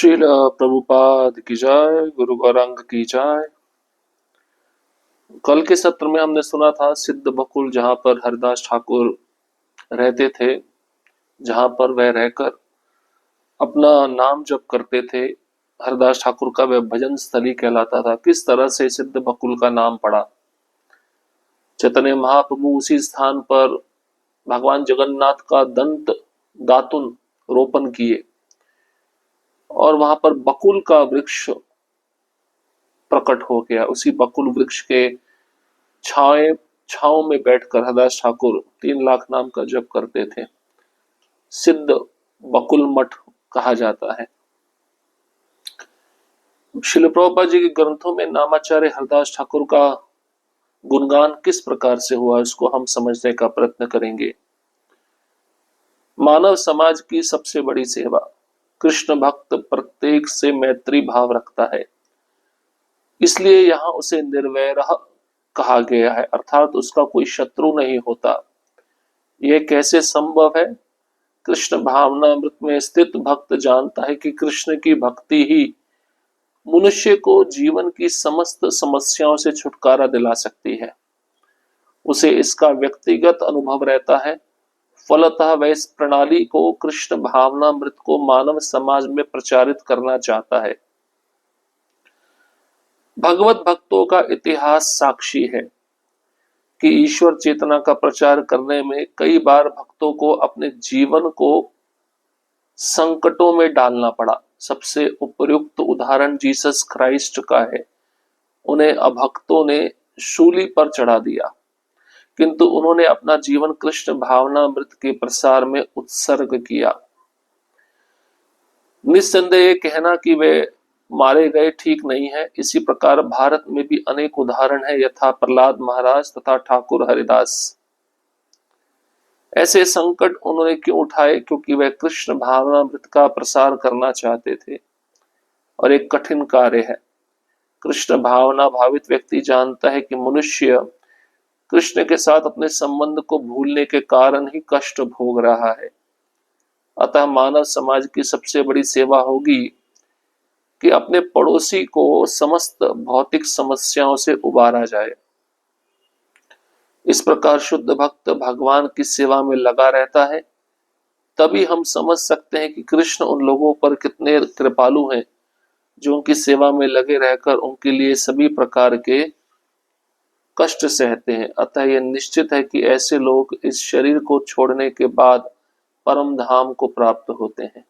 श्रील प्रभुपाद की जय, गुरु गौरांग की जय। कल के सत्र में हमने सुना था सिद्ध बकुल, जहां पर हरिदास ठाकुर रहते थे, जहां पर वह रहकर अपना नाम जप करते थे। हरिदास ठाकुर का वह भजन स्थली कहलाता था। किस तरह से सिद्ध बकुल का नाम पड़ा। चैतन्य महाप्रभु उसी स्थान पर भगवान जगन्नाथ का दंत दातुन रोपण किए और वहां पर बकुल का वृक्ष प्रकट हो गया। उसी बकुल वृक्ष के छांव में बैठकर हरिदास ठाकुर 3 लाख नाम का जप करते थे। सिद्ध बकुल मठ कहा जाता है। श्रील प्रभुपाद जी के ग्रंथों में नामाचार्य हरिदास ठाकुर का गुणगान किस प्रकार से हुआ, इसको हम समझने का प्रयत्न करेंगे। मानव समाज की सबसे बड़ी सेवा। कृष्ण भक्त प्रत्येक से मैत्री भाव रखता है, इसलिए यहाँ उसे निर्वैरः कहा गया है, अर्थात उसका कोई शत्रु नहीं होता। यह कैसे संभव है। कृष्ण भावनामृत में स्थित भक्त जानता है कि कृष्ण की भक्ति ही मनुष्य को जीवन की समस्त समस्याओं से छुटकारा दिला सकती है। उसे इसका व्यक्तिगत अनुभव रहता है। फलतः वह इस प्रणाली को, कृष्ण भावनामृत को मानव समाज में प्रचारित करना चाहता है। भगवत भक्तों का इतिहास साक्षी है कि ईश्वर चेतना का प्रचार करने में कई बार भक्तों को अपने जीवन को संकटों में डालना पड़ा। सबसे उपयुक्त उदाहरण जीसस क्राइस्ट का है। उन्हें अभक्तों ने शूली पर चढ़ा दिया, किंतु उन्होंने अपना जीवन कृष्ण भावनामृत के प्रसार में उत्सर्ग किया। निस्संदेह कहना कि वे मारे गए ठीक नहीं है। इसी प्रकार भारत में भी अनेक उदाहरण है, यथा प्रहलाद महाराज तथा ठाकुर हरिदास। ऐसे संकट उन्होंने क्यों उठाए, क्योंकि वे कृष्ण भावनामृत का प्रसार करना चाहते थे और एक कठिन कार्य है। कृष्ण भावना भावित व्यक्ति जानता है कि मनुष्य कृष्ण के साथ अपने संबंध को भूलने के कारण ही कष्ट भोग रहा है। अतः मानव समाज की सबसे बड़ी सेवा होगी कि अपने पड़ोसी को समस्त भौतिक समस्याओं से उबारा जाए। इस प्रकार शुद्ध भक्त भगवान की सेवा में लगा रहता है। तभी हम समझ सकते हैं कि कृष्ण उन लोगों पर कितने कृपालु हैं जो उनकी सेवा में लगे रहकर उनके लिए सभी प्रकार के कष्ट सहते हैं। अतः यह निश्चित है कि ऐसे लोग इस शरीर को छोड़ने के बाद परम धाम को प्राप्त होते हैं।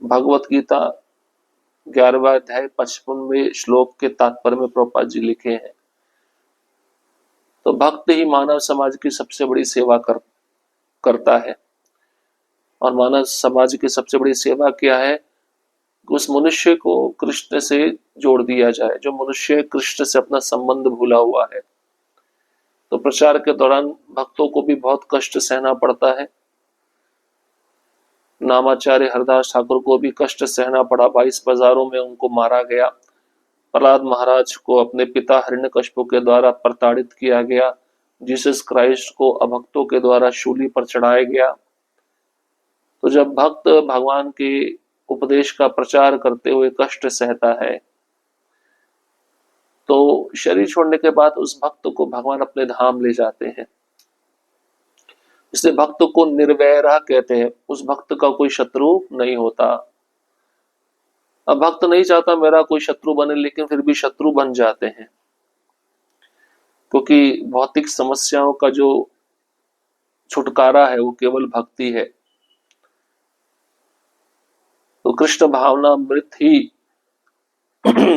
भगवत गीता 11वां अध्याय 55वें श्लोक के तात्पर्य में प्रभुपाद जी लिखे हैं। तो भक्त ही मानव समाज की सबसे बड़ी सेवा करता है। और मानव समाज की सबसे बड़ी सेवा क्या है, उस मनुष्य को कृष्ण से जोड़ दिया जाए, जो मनुष्य कृष्ण से अपना संबंध भूला हुआ है। तो प्रचार के दौरान भक्तों को भी बहुत कष्ट सहना पड़ता है। नामाचार्य हरिदास ठाकुर को भी कष्ट सहना पड़ा। 22 बाजारों में उनको मारा गया। प्रहलाद महाराज को अपने पिता हिरण्यकशिपु के द्वारा प्रताड़ित किया गया। जीसस क्राइस्ट को अभक्तों के द्वारा शूली पर चढ़ाया गया। तो जब भक्त भगवान के उपदेश का प्रचार करते हुए कष्ट सहता है, तो शरीर छोड़ने के बाद उस भक्त को भगवान अपने धाम ले जाते हैं। इसलिए भक्त को निर्वैरः कहते हैं। उस भक्त का कोई शत्रु नहीं होता। अब भक्त नहीं चाहता मेरा कोई शत्रु बने, लेकिन फिर भी शत्रु बन जाते हैं, क्योंकि भौतिक समस्याओं का जो छुटकारा है वो केवल भक्ति है। तो कृष्ण भावनामृत ही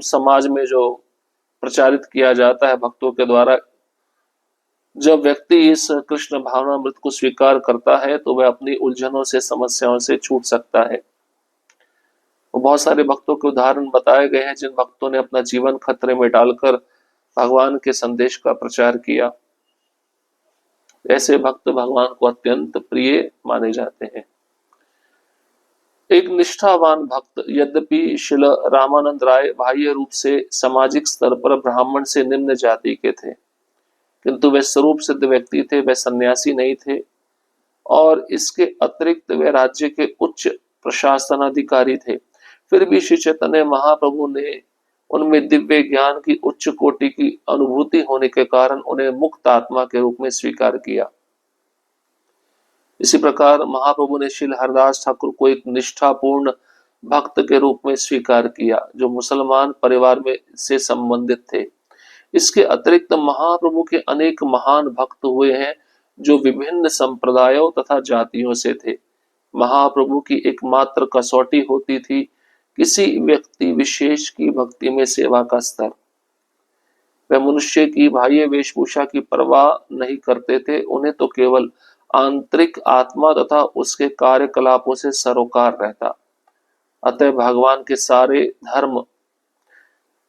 समाज में जो प्रचारित किया जाता है भक्तों के द्वारा, जब व्यक्ति इस कृष्ण भावनामृत को स्वीकार करता है तो वह अपनी उलझनों से, समस्याओं से छूट सकता है। तो बहुत सारे भक्तों के उदाहरण बताए गए हैं जिन भक्तों ने अपना जीवन खतरे में डालकर भगवान के संदेश का प्रचार किया। ऐसे भक्त भगवान को अत्यंत प्रिय माने जाते हैं। एक निष्ठावान भक्त, यद्यपि श्रील रामानंद राय बाह्य रूप से सामाजिक स्तर पर ब्राह्मण से निम्न जाति के थे, किंतु वे स्वरूप सिद्ध व्यक्ति थे। वे सन्यासी नहीं थे और इसके अतिरिक्त वे राज्य के उच्च प्रशासनाधिकारी थे। फिर भी श्री चैतन्य महाप्रभु ने उनमें दिव्य ज्ञान की उच्च कोटि की अनुभूति होने के कारण उन्हें मुक्त आत्मा के रूप में स्वीकार किया। इसी प्रकार महाप्रभु ने श्रील हरदास ठाकुर को एक निष्ठापूर्ण भक्त के रूप में स्वीकार किया, जो मुसलमान परिवार में से संबंधित थे। इसके अतिरिक्त महाप्रभु के अनेक महान भक्त हुए हैं, जो विभिन्न संप्रदायों तथा जातियों से थे। महाप्रभु की एकमात्र कसौटी होती थी किसी व्यक्ति विशेष की भक्ति में सेवा का स्तर। वे मनुष्य की बाह्य वेशभूषा की परवाह नहीं करते थे, उन्हें तो केवल आंतरिक आत्मा तथा उसके कार्यकलापों से सरोकार रहता। अतः भगवान के सारे धर्म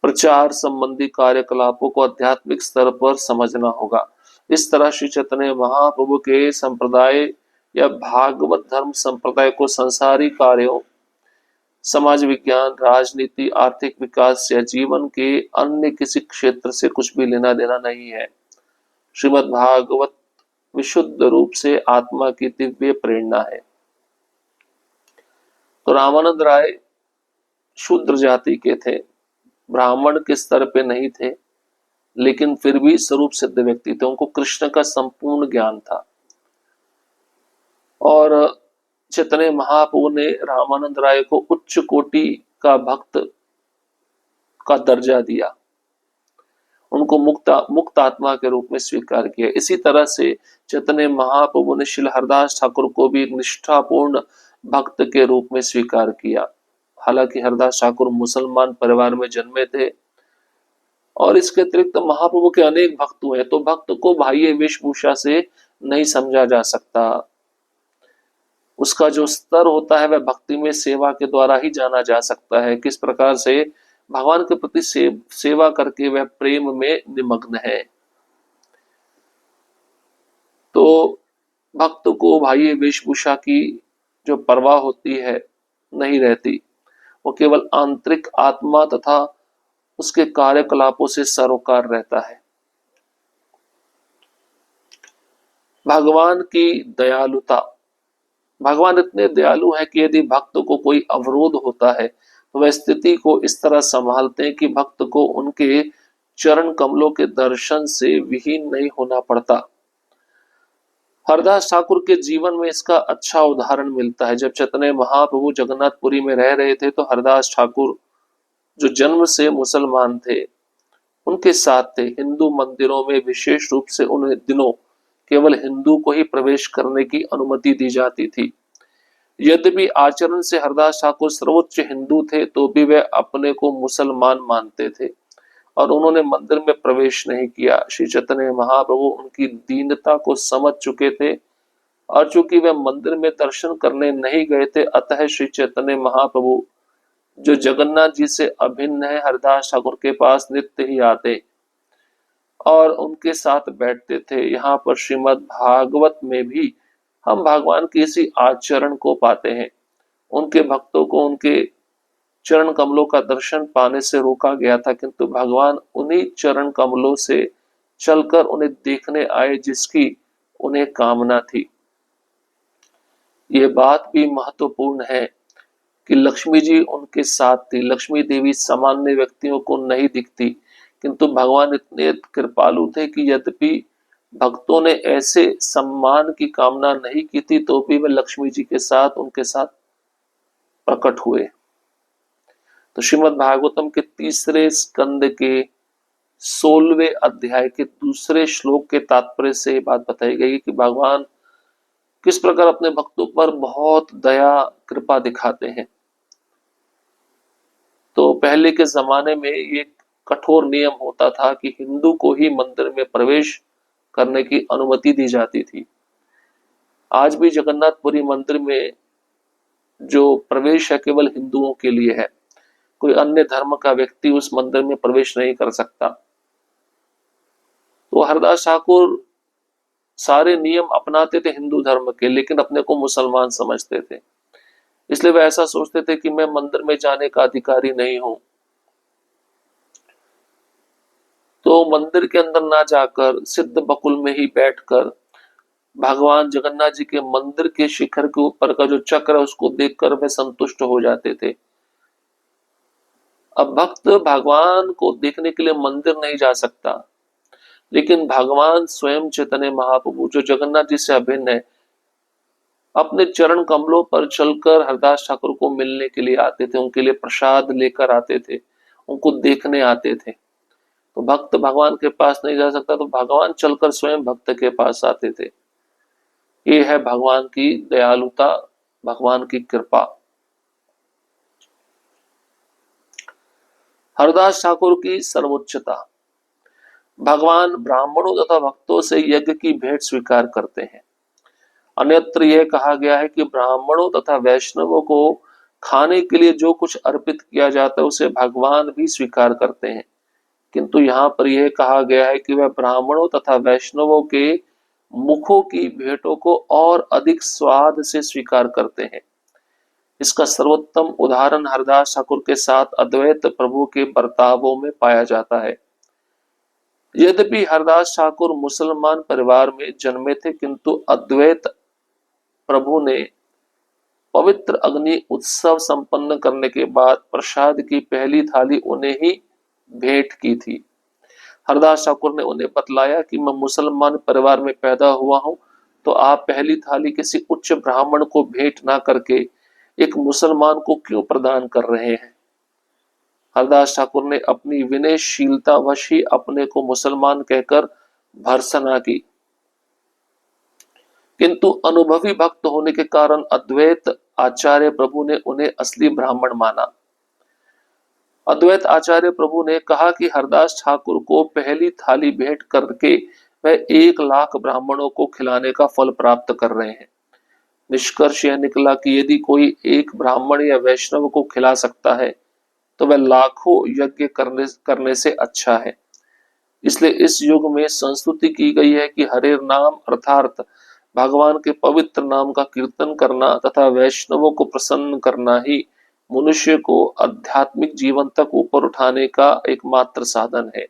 प्रचार संबंधी कार्यकलापों को आध्यात्मिक स्तर पर समझना होगा। इस तरह श्री चैतन्य महाप्रभु के संप्रदाय या भागवत धर्म संप्रदाय को संसारी कार्यों, समाज विज्ञान, राजनीति, आर्थिक विकास या जीवन के अन्य किसी क्षेत्र से कुछ भी लेना देना नहीं है। श्रीमद् भागवत विशुद्ध रूप से आत्मा की दिव्य प्रेरणा है। तो रामानंद राय शूद्र जाति के थे, ब्राह्मण के स्तर पे नहीं थे, लेकिन फिर भी स्वरूप सिद्ध व्यक्ति थे। उनको कृष्ण का संपूर्ण ज्ञान था। और चैतन्य महाप्रभु ने रामानंद राय को उच्च कोटि का भक्त का दर्जा दिया, उनको मुक्त आत्मा के रूप में स्वीकार किया। इसी तरह से चैतन्य महाप्रभु ने श्री हरदास ठाकुर को भी निष्ठापूर्ण भक्त के रूप में स्वीकार किया। हालांकि हरदास ठाकुर मुसलमान परिवार में जन्मे थे और इसके अतिरिक्त महाप्रभु के अनेक भक्त हुए, तो भक्त को बाह्य वेशभूषा से नहीं समझा जा सकता। उसका जो स्तर होता है वह भक्ति में सेवा के द्वारा ही जाना जा सकता है। किस प्रकार से भगवान के प्रति सेवा करके वह प्रेम में निमग्न है। तो भक्त को बाह्य वेशभूषा की जो परवाह होती है नहीं रहती, वो केवल आंतरिक आत्मा तथा उसके कार्यकलापों से सरोकार रहता है। भगवान की दयालुता। भगवान इतने दयालु है कि यदि भक्त को कोई अवरोध होता है तो वह स्थिति को इस तरह संभालते हैं कि भक्त को उनके चरण कमलों के दर्शन से विहीन नहीं होना पड़ता। हरदास ठाकुर के जीवन में इसका अच्छा उदाहरण मिलता है। जब चैतन्य महाप्रभु जगन्नाथपुरी में रह रहे थे तो हरदास ठाकुर, जो जन्म से मुसलमान थे, उनके साथ थे। हिंदू मंदिरों में विशेष रूप से उन दिनों केवल हिंदू को ही प्रवेश करने की अनुमति दी जाती थी। यद्यपि आचरण से हरदास ठाकुर सर्वोच्च हिंदू थे, तो भी वे अपने को मुसलमान मानते थे और उन्होंने मंदिर में प्रवेश नहीं किया। श्री चैतन्य महाप्रभु उनकी दीनता को समझ चुके थे और चूंकि वे मंदिर में दर्शन करने नहीं गए थे, अतः श्री चैतन्य महाप्रभु, जो जगन्नाथ जी से अभिन्न है, हरदास ठाकुर के पास नित्य ही आते और उनके साथ बैठते थे। यहाँ पर श्रीमद् भागवत में भी हम भगवान के इसी आचरण को पाते हैं। उनके भक्तों को उनके चरण कमलों का दर्शन पाने से रोका गया था, किंतु भगवान उन्हीं चरण कमलों से चलकर उन्हें देखने आए जिसकी उन्हें कामना थी। ये बात भी महत्वपूर्ण है कि लक्ष्मी जी उनके साथ थी। लक्ष्मी देवी सामान्य व्यक्तियों को नहीं दिखती, किंतु भगवान इतने कृपालु थे कि यद्यपि भक्तों ने ऐसे सम्मान की कामना नहीं की थी, तो भी वे लक्ष्मी जी के साथ उनके साथ प्रकट हुए। तो श्रीमद् भागवतम के तीसरे स्कंद के 16वें अध्याय के दूसरे श्लोक के तात्पर्य से बात बताई गई कि भगवान किस प्रकार अपने भक्तों पर बहुत दया कृपा दिखाते हैं। तो पहले के जमाने में ये कठोर नियम होता था कि हिंदू को ही मंदिर में प्रवेश करने की अनुमति दी जाती थी। आज भी जगन्नाथपुरी मंदिर में जो प्रवेश है केवल हिंदुओं के लिए है, कोई अन्य धर्म का व्यक्ति उस मंदिर में प्रवेश नहीं कर सकता। तो हरदास ठाकुर सारे नियम अपनाते थे हिंदू धर्म के, लेकिन अपने को मुसलमान समझते थे। इसलिए वे ऐसा सोचते थे कि मैं मंदिर में जाने का अधिकारी नहीं हूं, तो मंदिर के अंदर ना जाकर सिद्ध बकुल में ही बैठकर भगवान जगन्नाथ जी के मंदिर के शिखर के ऊपर का जो चक्र है उसको देखकर वे संतुष्ट हो जाते थे। अब भक्त भगवान को देखने के लिए मंदिर नहीं जा सकता, लेकिन भगवान स्वयं चैतन्य महाप्रभु जो जगन्नाथ जी से अभिन्न है, अपने चरण कमलों पर चलकर हरदास ठाकुर को मिलने के लिए आते थे, उनके लिए प्रसाद लेकर आते थे, उनको देखने आते थे। तो भक्त भगवान के पास नहीं जा सकता, तो भगवान चलकर स्वयं भक्त के पास आते थे। ये है भगवान की दयालुता, भगवान की कृपा। हरदास ठाकुर की सर्वोच्चता। भगवान ब्राह्मणों तथा भक्तों से यज्ञ की भेंट स्वीकार करते हैं। अन्यत्र यह कहा गया है कि ब्राह्मणों तथा वैष्णवों को खाने के लिए जो कुछ अर्पित किया जाता है उसे भगवान भी स्वीकार करते हैं, किंतु यहाँ पर यह कहा गया है कि वह ब्राह्मणों तथा वैष्णवों के मुखों की भेंटों को और अधिक स्वाद से स्वीकार करते हैं। इसका सर्वोत्तम उदाहरण हरदास ठाकुर के साथ अद्वैत प्रभु के बर्तावों में पाया जाता है। यद्यपि हरदास ठाकुर मुसलमान परिवार में जन्मे थे, किंतु अद्वैत प्रभु ने पवित्र अग्नि उत्सव संपन्न करने के बाद प्रसाद की पहली थाली उन्हें ही भेंट की थी। हरदास ठाकुर ने उन्हें बतलाया कि मैं मुसलमान परिवार में पैदा हुआ हूं, तो आप पहली थाली किसी उच्च ब्राह्मण को भेंट ना करके एक मुसलमान को क्यों प्रदान कर रहे हैं। हरदास ठाकुर ने अपनी विनयशीलता वश ही अपने को मुसलमान कहकर भर्त्सना की, किंतु अनुभवी भक्त होने के कारण अद्वैत आचार्य प्रभु ने उन्हें असली ब्राह्मण माना। अद्वैत आचार्य प्रभु ने कहा कि हरदास ठाकुर को पहली थाली भेंट करके वह 1 लाख ब्राह्मणों को खिलाने का फल प्राप्त कर रहे हैं। निष्कर्ष यह निकला कि यदि कोई एक ब्राह्मण या वैष्णव को खिला सकता है तो वह लाखों यज्ञ करने से अच्छा है। इसलिए इस युग में संस्तुति की गई है कि हरे नाम अर्थात भगवान के पवित्र नाम का कीर्तन करना तथा वैष्णवों को प्रसन्न करना ही मनुष्य को आध्यात्मिक जीवन तक ऊपर उठाने का एकमात्र साधन है।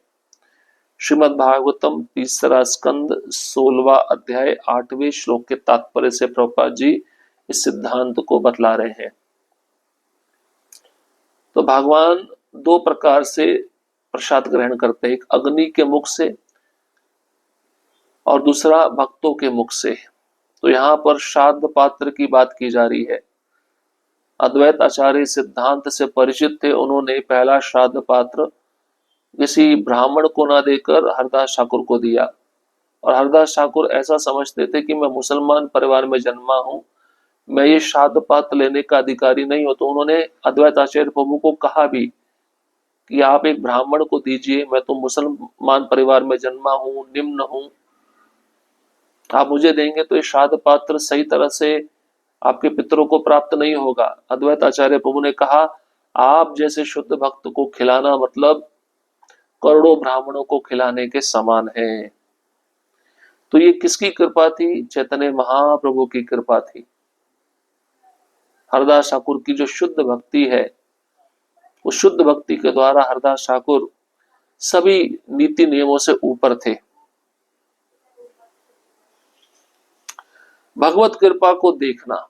श्रीमद् भागवतम 3रा स्कंद 16वां अध्याय 8वें श्लोक के तात्पर्य से प्रभुपाद जी इस सिद्धांत को बतला रहे हैं। तो भगवान 2 प्रकार से प्रसाद ग्रहण करते हैं, एक अग्नि के मुख से और दूसरा भक्तों के मुख से। तो यहाँ पर श्राद्ध पात्र की बात की जा रही है। अद्वैत आचार्य सिद्धांत से परिचित थे, उन्होंने पहला श्राद्ध पात्र किसी ब्राह्मण को ना देकर हरदास ठाकुर को दिया, और हरदास ठाकुर ऐसा समझते थे कि मैं मुसलमान परिवार में जन्मा हूं, मैं ये श्राद्ध पात्र लेने का अधिकारी नहीं हूं। तो उन्होंने अद्वैत आचार्य प्रभु को कहा भी कि आप एक ब्राह्मण को दीजिए, मैं तो मुसलमान परिवार में जन्मा हूं, निम्न हूं, आप मुझे देंगे तो ये श्राद्ध पात्र सही तरह से आपके पितरों को प्राप्त नहीं होगा। अद्वैत आचार्य प्रभु ने कहा, आप जैसे शुद्ध भक्त को खिलाना मतलब करोड़ों ब्राह्मणों को खिलाने के समान है। तो ये किसकी कृपा थी? चैतन्य महाप्रभु की कृपा थी। हरदास ठाकुर की जो शुद्ध भक्ति है, उस शुद्ध भक्ति के द्वारा हरदास ठाकुर सभी नीति नियमों से ऊपर थे। भगवत कृपा को देखना।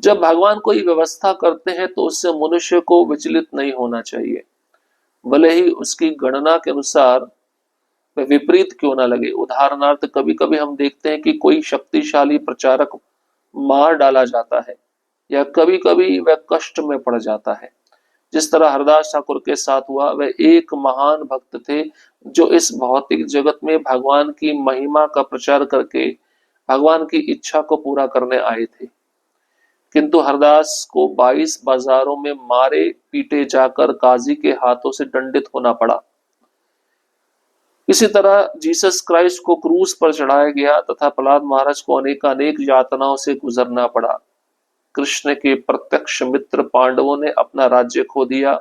जब भगवान कोई व्यवस्था करते हैं तो उससे मनुष्य को विचलित नहीं होना चाहिए, भले ही उसकी गणना के अनुसार वह विपरीत क्यों ना लगे। उदाहरणार्थ कभी कभी हम देखते हैं कि कोई शक्तिशाली प्रचारक मार डाला जाता है या कभी कभी वह कष्ट में पड़ जाता है। जिस तरह हरदास ठाकुर के साथ हुआ, वह एक महान भक्त थे जो इस भौतिक जगत में भगवान की महिमा का प्रचार करके भगवान की इच्छा को पूरा करने आए थे, किंतु हरदास को 22 बाजारों में मारे पीटे जाकर काजी के हाथों से दंडित होना पड़ा। इसी तरह जीसस क्राइस्ट को क्रूस पर चढ़ाया गया तथा प्रहलाद महाराज को अनेक यातनाओं से गुजरना पड़ा। कृष्ण के प्रत्यक्ष मित्र पांडवों ने अपना राज्य खो दिया,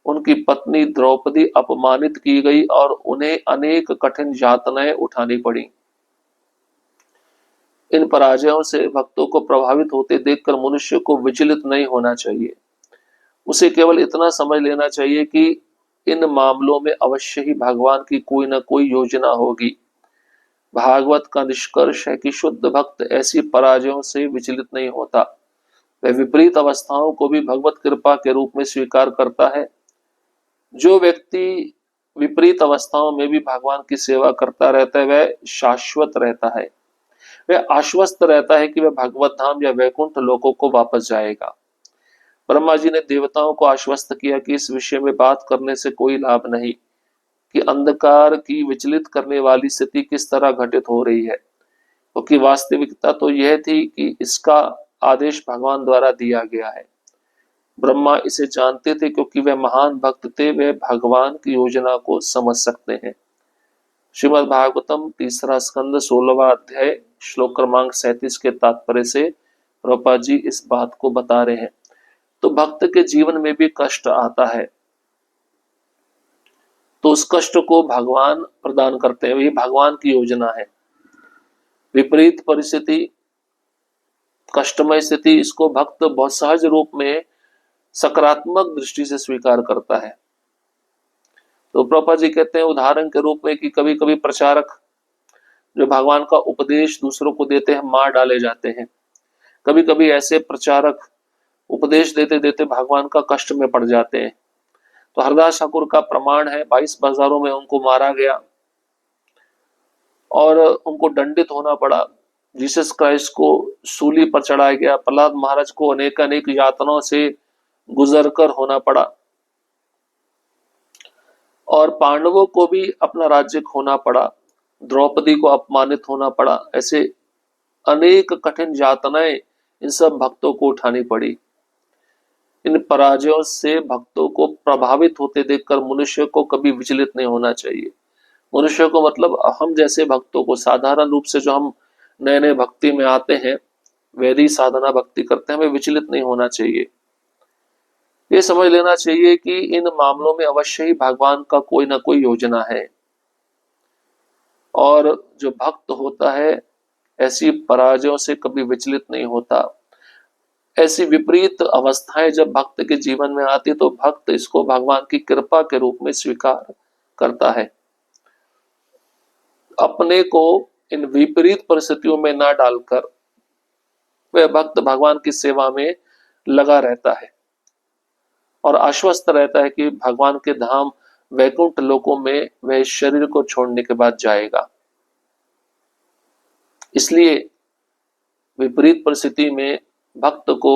उनकी पत्नी द्रौपदी अपमानित की गई और उन्हें अनेक कठिन यातनाएं उठानी पड़ी। इन पराजयों से भक्तों को प्रभावित होते देखकर मनुष्य को विचलित नहीं होना चाहिए। उसे केवल इतना समझ लेना चाहिए कि इन मामलों में अवश्य ही भगवान की कोई न कोई योजना होगी। भागवत का निष्कर्ष है कि शुद्ध भक्त ऐसी पराजयों से विचलित नहीं होता, वह विपरीत अवस्थाओं को भी भगवत कृपा के रूप में स्वीकार करता है। जो व्यक्ति विपरीत अवस्थाओं में भी भगवान की सेवा करता रहता है वह शाश्वत रहता है, वह आश्वस्त रहता है कि वह भगवत धाम या वैकुंठ लोकों को वापस जाएगा। ब्रह्मा जी ने देवताओं को आश्वस्त किया कि इस विषय में बात करने से कोई लाभ नहीं कि अंधकार की विचलित करने वाली स्थिति किस तरह घटित हो रही है, क्योंकि वास्तविकता तो यह थी कि इसका आदेश भगवान द्वारा दिया गया है। ब्रह्मा इसे जानते थे क्योंकि वह महान भक्त थे, वे भगवान की योजना को समझ सकते हैं। श्रीमद् भागवतम तीसरा स्कंद 16वां अध्याय श्लोक क्रमांक 37 के तात्पर्य से प्रभुपाद जी इस बात को बता रहे हैं। तो भक्त के जीवन में भी कष्ट आता है तो उस कष्ट को भगवान प्रदान करते हैं, ये भगवान की योजना है। विपरीत परिस्थिति, कष्टमय स्थिति, इसको भक्त बहुत सहज रूप में सकारात्मक दृष्टि से स्वीकार करता है। तो प्रभुपाद जी कहते हैं उदाहरण के रूप में कि कभी कभी प्रचारक जो भगवान का उपदेश दूसरों को देते हैं मार डाले जाते हैं। कभी कभी ऐसे प्रचारक उपदेश देते देते भगवान का कष्ट में पड़ जाते हैं। तो हरदास ठाकुर का प्रमाण है, 22 बाजारों में उनको मारा गया और उनको दंडित होना पड़ा। जीसस क्राइस्ट को सूली पर चढ़ाया गया, प्रहलाद महाराज को अनेक अनेक यातनाओं से गुजर कर होना पड़ा और पांडवों को भी अपना राज्य खोना पड़ा, द्रौपदी को अपमानित होना पड़ा। ऐसे अनेक कठिन यातनाएं इन सब भक्तों को उठानी पड़ी। इन पराजयों से भक्तों को प्रभावित होते देखकर मनुष्य को कभी विचलित नहीं होना चाहिए। मनुष्य को मतलब हम जैसे भक्तों को, साधारण रूप से जो हम नए नए भक्ति में आते हैं, वैदिक साधना भक्ति करते हैं, हमें विचलित नहीं होना चाहिए। ये समझ लेना चाहिए कि इन मामलों में अवश्य ही भगवान का कोई ना कोई योजना है और जो भक्त होता है ऐसी पराजयों से कभी विचलित नहीं होता। ऐसी विपरीत अवस्थाएं जब भक्त के जीवन में आती तो भक्त इसको भगवान की कृपा के रूप में स्वीकार करता है। अपने को इन विपरीत परिस्थितियों में ना डालकर वह भक्त भगवान की सेवा में लगा रहता है और आश्वस्त रहता है कि भगवान के धाम वैकुंठ लोकों में वह शरीर को छोड़ने के बाद जाएगा। इसलिए विपरीत परिस्थिति में भक्त को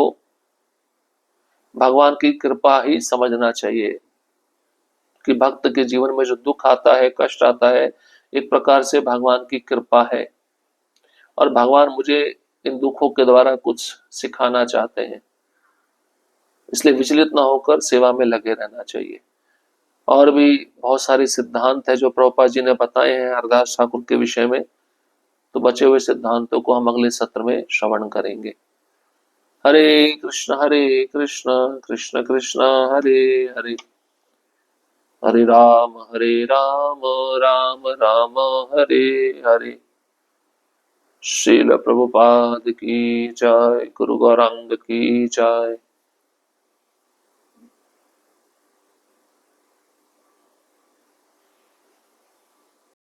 भगवान की कृपा ही समझना चाहिए कि भक्त के जीवन में जो दुख आता है, कष्ट आता है, एक प्रकार से भगवान की कृपा है और भगवान मुझे इन दुखों के द्वारा कुछ सिखाना चाहते हैं। इसलिए विचलित ना होकर सेवा में लगे रहना चाहिए। और भी बहुत सारे सिद्धांत है जो प्रभुपाद जी ने बताए हैं हरदास ठाकुर के विषय में, तो बचे हुए सिद्धांतों को हम अगले सत्र में श्रवण करेंगे। हरे कृष्ण कृष्ण कृष्ण हरे हरे, हरे राम राम राम हरे हरे। श्रील प्रभुपाद की जय, गुरु गौरांग की जय।